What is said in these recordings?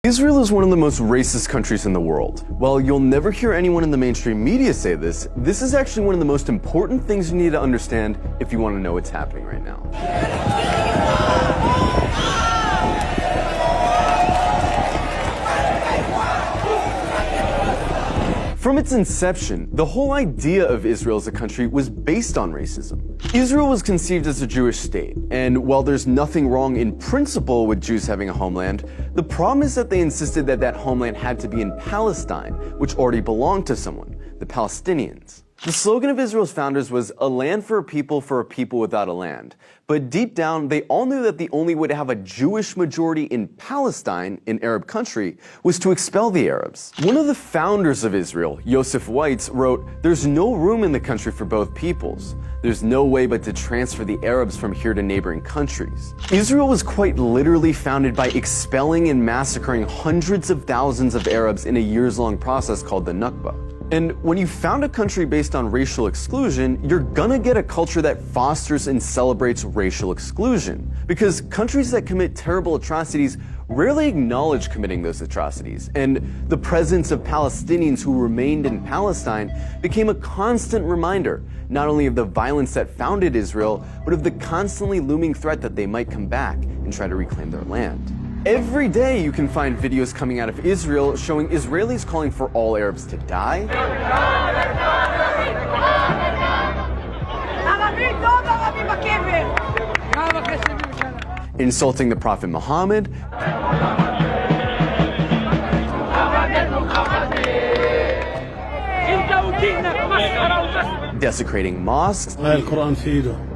Israel is one of the most racist countries in the world. While you'll never hear anyone in the mainstream media say this, this is actually one of the most important things you need to understand if you want to know what's happening right now. From its inception, the whole idea of Israel as a country was based on racism. Israel was conceived as a Jewish state, and while there's nothing wrong in principle with Jews having a homeland, the problem is that they insisted that that homeland had to be in Palestine, which already belonged to someone, the Palestinians. The slogan of Israel's founders was "a land for a people without a land." But deep down, they all knew that the only way to have a Jewish majority in Palestine, an Arab country, was to expel the Arabs. One of the founders of Israel, Yosef Weitz, wrote, "There's no room in the country for both peoples. There's no way but to transfer the Arabs from here to neighboring countries." Israel was quite literally founded by expelling and massacring hundreds of thousands of Arabs in a years-long process called the Nakba. And when you found a country based on racial exclusion, you're gonna get a culture that fosters and celebrates racial exclusion. Because countries that commit terrible atrocities rarely acknowledge committing those atrocities. And the presence of Palestinians who remained in Palestine became a constant reminder, not only of the violence that founded Israel, but of the constantly looming threat that they might come back and try to reclaim their land. Every day you can find videos coming out of Israel showing Israelis calling for all Arabs to die, insulting the Prophet Muhammad, desecrating mosques,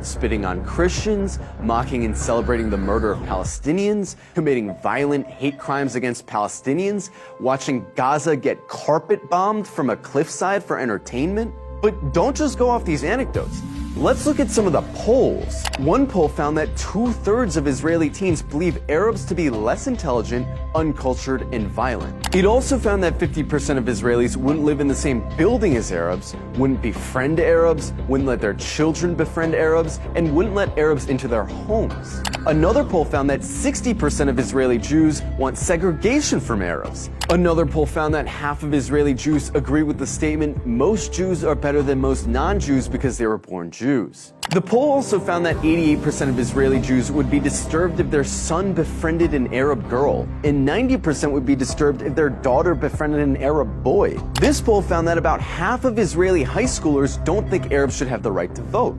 spitting on Christians, mocking and celebrating the murder of Palestinians, committing violent hate crimes against Palestinians, watching Gaza get carpet bombed from a cliffside for entertainment. But don't just go off these anecdotes. Let's look at some of the polls. One poll found that 2/3 of Israeli teens believe Arabs to be less intelligent, uncultured, and violent. It also found that 50% of Israelis wouldn't live in the same building as Arabs, wouldn't befriend Arabs, wouldn't let their children befriend Arabs, and wouldn't let Arabs into their homes. Another poll found that 60% of Israeli Jews want segregation from Arabs. Another poll found that half of Israeli Jews agree with the statement, "Most Jews are better than most non-Jews because they were born Jews." The poll also found that 88% of Israeli Jews would be disturbed if their son befriended an Arab girl, and 90% would be disturbed if their daughter befriended an Arab boy. This poll found that about half of Israeli high schoolers don't think Arabs should have the right to vote.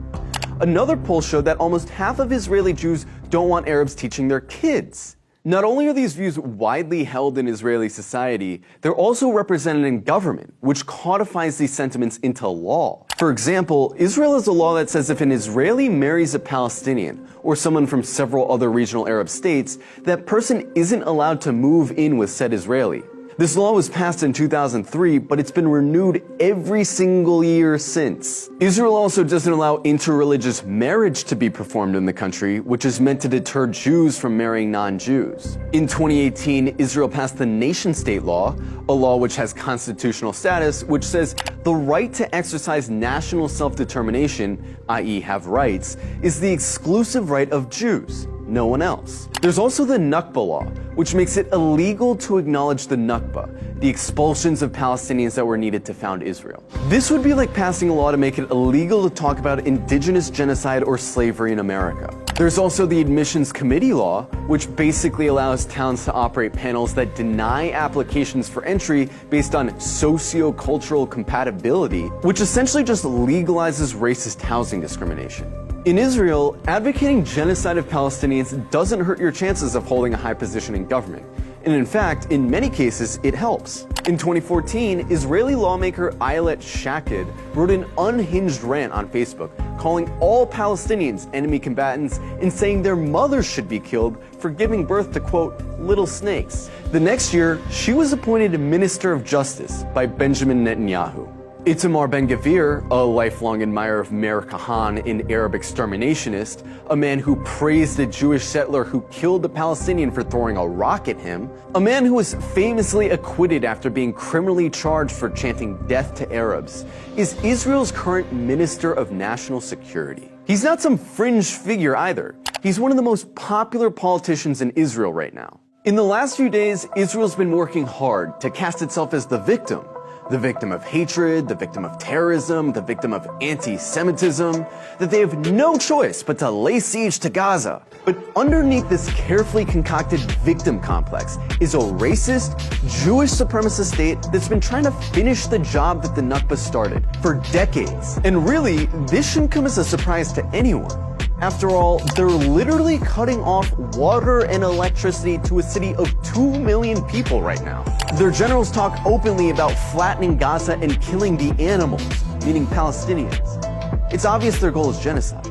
Another poll showed that almost half of Israeli Jews don't want Arabs teaching their kids. Not only are these views widely held in Israeli society, they're also represented in government, which codifies these sentiments into law. For example, Israel has a law that says if an Israeli marries a Palestinian, or someone from several other regional Arab states, that person isn't allowed to move in with said Israeli. This law was passed in 2003, but it's been renewed every single year since. Israel also doesn't allow interreligious marriage to be performed in the country, which is meant to deter Jews from marrying non-Jews. In 2018, Israel passed the nation-state law, a law which has constitutional status, which says the right to exercise national self-determination, i.e. have rights, is the exclusive right of Jews, no one else. There's also the Nakba law, which makes it illegal to acknowledge the Nakba, the expulsions of Palestinians that were needed to found Israel. This would be like passing a law to make it illegal to talk about indigenous genocide or slavery in America. There's also the Admissions Committee law, which basically allows towns to operate panels that deny applications for entry based on socio-cultural compatibility, which essentially just legalizes racist housing discrimination. In Israel, advocating genocide of Palestinians doesn't hurt your chances of holding a high position in government. And in fact, in many cases, it helps. In 2014, Israeli lawmaker Ayelet Shaked wrote an unhinged rant on Facebook, calling all Palestinians enemy combatants and saying their mothers should be killed for giving birth to, quote, little snakes. The next year, she was appointed Minister of Justice by Benjamin Netanyahu. Itamar Ben-Gvir, a lifelong admirer of Meir Kahane, an Arab exterminationist, a man who praised a Jewish settler who killed a Palestinian for throwing a rock at him, a man who was famously acquitted after being criminally charged for chanting death to Arabs, is Israel's current Minister of National Security. He's not some fringe figure either. He's one of the most popular politicians in Israel right now. In the last few days, Israel's been working hard to cast itself as the victim of hatred, the victim of terrorism, the victim of anti-Semitism, that they have no choice but to lay siege to Gaza. But underneath this carefully concocted victim complex is a racist, Jewish supremacist state that's been trying to finish the job that the Nakba started for decades. And really, this shouldn't come as a surprise to anyone. After all, they're literally cutting off water and electricity to a city of 2 million people right now. Their generals talk openly about flattening Gaza and killing the animals, meaning Palestinians. It's obvious their goal is genocide.